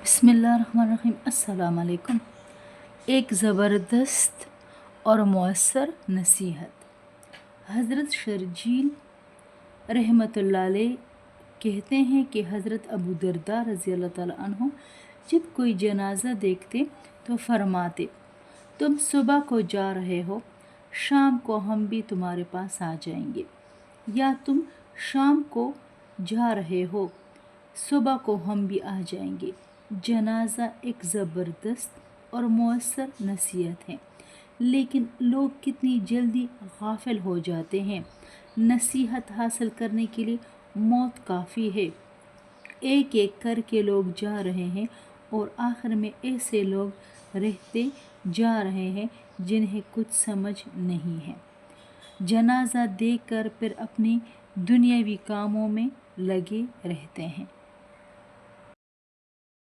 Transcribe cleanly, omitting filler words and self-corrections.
बिस्मिल्लाहिर्रहमानिर्रहीम। अस्सलाम वालेकुम। एक ज़बरदस्त और मौसर नसीहत। हज़रत शर्जील रहमतुल्लाह अलैह कहते हैं कि हज़रत अबू दरदा रज़ी अल्लाह ताला अन्हु जब कोई जनाजा देखते तो फरमाते, तुम सुबह को जा रहे हो, शाम को हम भी तुम्हारे पास आ जाएंगे, या तुम शाम को जा रहे हो, सुबह को हम भी आ जाएंगे। जनाजा एक ज़बरदस्त और मौसर नसीहत है, लेकिन लोग कितनी जल्दी गाफिल हो जाते हैं। नसीहत हासिल करने के लिए मौत काफ़ी है। एक एक करके लोग जा रहे हैं और आखिर में ऐसे लोग रहते जा रहे हैं जिन्हें कुछ समझ नहीं है। जनाजा देखकर फिर अपने दुनियावी कामों में लगे रहते हैं।